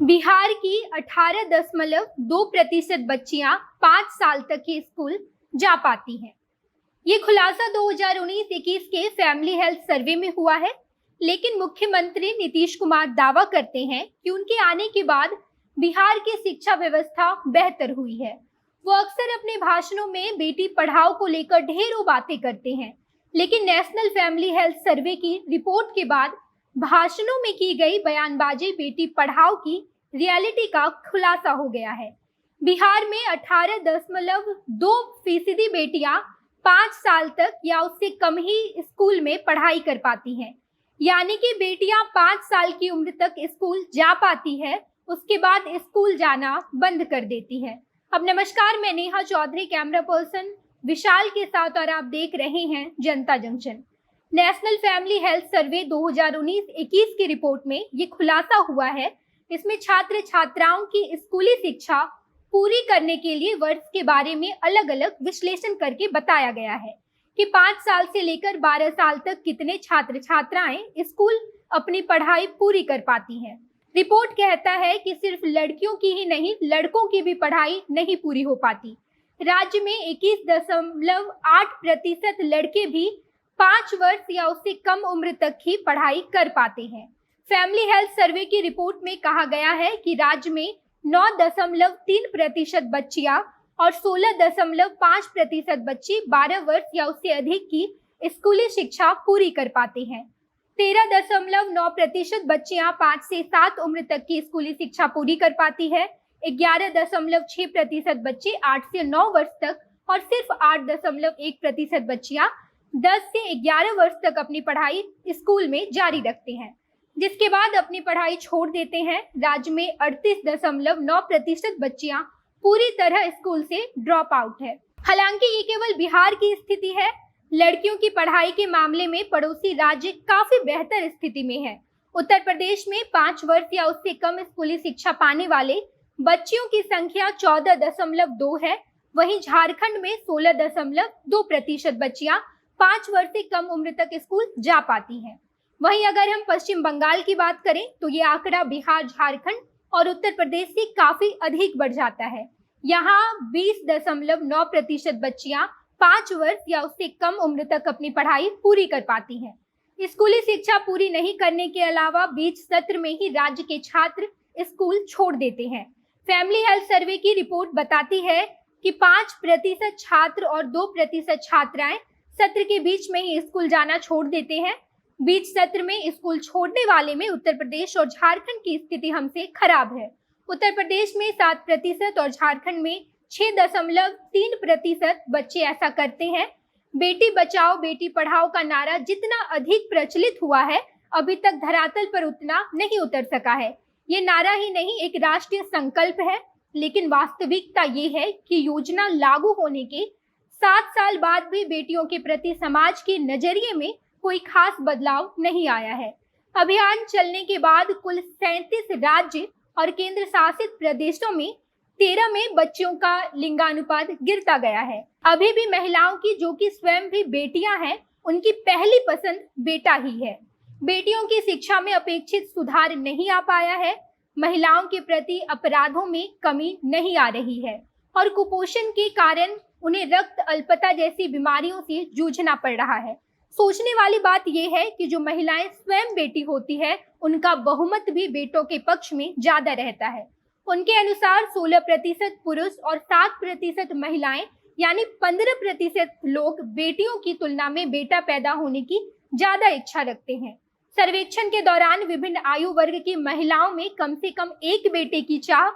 बिहार की 18.2% बच्चियां 5 साल तक ही स्कूल जा पाती हैं। ये खुलासा 2019-21 के फैमिली हेल्थ सर्वे में हुआ है। लेकिन मुख्यमंत्री नीतीश कुमार दावा करते हैं कि उनके आने के बाद बिहार की शिक्षा व्यवस्था बेहतर हुई है। वो अक्सर अपने भाषणों में बेटी पढ़ाओ को लेकर ढेरों बातें करते हैं, लेकिन नेशनल फैमिली हेल्थ सर्वे की रिपोर्ट के बाद भाषणों में की गई बयानबाजी बेटी पढ़ाओ की रियलिटी का खुलासा हो गया है। बिहार में 18.2% बेटियां 5 साल तक या उससे कम ही स्कूल में पढ़ाई कर पाती हैं। यानी कि बेटियां 5 साल की उम्र तक स्कूल जा पाती है, उसके बाद स्कूल जाना बंद कर देती है। अब नमस्कार, मैं नेहा चौधरी कैमरा पर्सन विशाल के साथ और आप देख रहे हैं जनता junction. National family health survey 2019-21 की रिपोर्ट में ये खुलासा हुआ है। इसमें छात्र छात्राओं की स्कूली शिक्षा पूरी करने के लिए वर्ष के बारे में अलग अलग विश्लेषण करके बताया गया है कि 5 साल से लेकर 12 साल तक कितने छात्र छात्राएं स्कूल अपनी पढ़ाई पूरी कर पाती हैं। रिपोर्ट कहता है कि सिर्फ लड़कियों की ही नहीं, लड़कों की भी पढ़ाई नहीं पूरी हो पाती। राज्य में 21.8% लड़के भी 5 वर्ष या उससे कम उम्र तक ही पढ़ाई कर पाते हैं। फैमिली हेल्थ सर्वे की रिपोर्ट में कहा गया है कि राज्य में 9.3% बच्चियां और 16.5% बच्चे 12 वर्ष या उससे अधिक की स्कूली शिक्षा पूरी कर पाते हैं। 13.9% बच्चियां 5 से 7 उम्र तक की स्कूली शिक्षा पूरी कर पाती है। 11.6% बच्चे 8 से 9 वर्ष तक और सिर्फ 8.1% बच्चियां 10 से 11 वर्ष तक अपनी पढ़ाई स्कूल में जारी रखते हैं, जिसके बाद अपनी पढ़ाई छोड़ देते हैं। राज्य में 38.9% बच्चियां पूरी तरह स्कूल से ड्रॉप आउट है। हालांकि ये केवल बिहार की स्थिति है। लड़कियों की पढ़ाई के मामले में पड़ोसी राज्य काफी बेहतर स्थिति में है। उत्तर प्रदेश में 5 वर्ष या उससे कम स्कूली शिक्षा पाने वाले बच्चियों की संख्या 14.2 है। वहीं झारखंड में 16.2% बच्चियां 5 वर्ष से कम उम्र तक स्कूल जा पाती हैं। वहीं अगर हम पश्चिम बंगाल की बात करें तो ये आंकड़ा बिहार, झारखंड और उत्तर प्रदेश से काफी अधिक बढ़ जाता है। यहाँ 20.9% बच्चियां 5 वर्ष या उससे कम उम्र तक अपनी पढ़ाई पूरी कर पाती हैं। स्कूली शिक्षा पूरी नहीं करने के अलावा बीच सत्र में ही राज्य के छात्र स्कूल छोड़ देते हैं। फैमिली हेल्थ सर्वे की रिपोर्ट बताती है कि 5% छात्र और 2% छात्राएं सत्र के बीच में ही स्कूल जाना छोड़ देते हैं। बीच सत्र में स्कूल छोड़ने वाले में उत्तर प्रदेश और झारखंड की स्थिति हमसे खराब है। उत्तर प्रदेश में 7% और झारखंड में 6.3% बच्चे ऐसा करते हैं। बेटी बचाओ बेटी पढ़ाओ का नारा जितना अधिक प्रचलित हुआ है, अभी तक धरातल पर उतना नहीं उतर सका है। ये नारा ही नहीं, एक राष्ट्रीय संकल्प है। लेकिन वास्तविकता ये है कि योजना लागू होने के 7 साल बाद भी बेटियों के प्रति समाज के नजरिए में कोई खास बदलाव नहीं आया है। अभियान चलने के बाद कुल 37 राज्य और केंद्र शासित प्रदेशों में 13 में बच्चियों का लिंगानुपात गिरता गया है। अभी भी महिलाओं की, जो कि स्वयं भी बेटियां हैं, उनकी पहली पसंद बेटा ही है। बेटियों की शिक्षा में अपेक्षित सुधार नहीं आ पाया है। महिलाओं के प्रति अपराधों में कमी नहीं आ रही है और कुपोषण के कारण उन्हें रक्त अल्पता जैसी बीमारियों से जूझना पड़ रहा है। सोचने वाली बात यह है कि जो महिलाएं स्वयं बेटी होती है, उनका बहुमत भी बेटों के पक्ष में ज्यादा रहता है। उनके अनुसार 16% पुरुष और 7% महिलाएं यानी 15% लोग बेटियों की तुलना में बेटा पैदा होने की ज्यादा इच्छा रखते हैं। सर्वेक्षण के दौरान विभिन्न आयु वर्ग की महिलाओं में कम से कम एक बेटे की चाह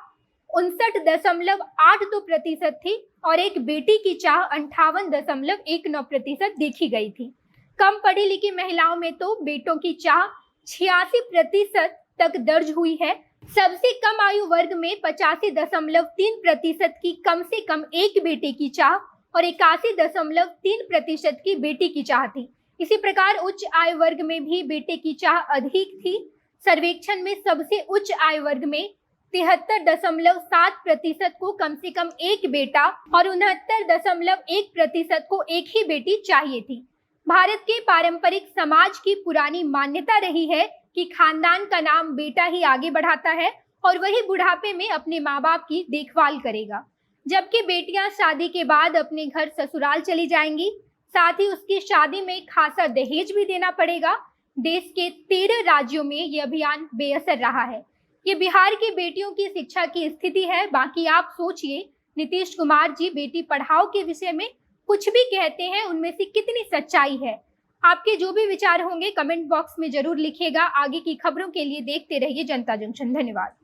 59.82% थी और एक बेटी की चाह 58.19% देखी गई थी। कम पढ़ी लिखी महिलाओं में तो बेटों की चाह 86% तक दर्ज हुई है। सबसे कम आयु वर्ग में 85.3% की कम से कम एक बेटे की चाह और 81.3% की बेटी की चाह थी। इसी प्रकार उच्च आय वर्ग में भी बेटे की चाह अधिक थी। सर्वेक्षण में सबसे उच्च आय वर्ग में 73.7% को कम से कम एक बेटा और 69.1% को एक ही बेटी चाहिए थी। भारत के पारंपरिक समाज की पुरानी मान्यता रही है कि खानदान का नाम बेटा ही आगे बढ़ाता है और वही बुढ़ापे में अपने माँ बाप की देखभाल करेगा, जबकि बेटियां शादी के बाद अपने घर ससुराल चली जाएंगी। साथ ही उसकी शादी में खासा दहेज भी देना पड़ेगा। देश के 13 राज्यों में ये अभियान बेअसर रहा है। ये बिहार की बेटियों की शिक्षा की स्थिति है। बाकी आप सोचिए, नीतीश कुमार जी बेटी पढ़ाओ के विषय में कुछ भी कहते हैं, उनमें से कितनी सच्चाई है। आपके जो भी विचार होंगे कमेंट बॉक्स में जरूर लिखिएगा। आगे की खबरों के लिए देखते रहिए जनता जंक्शन। धन्यवाद।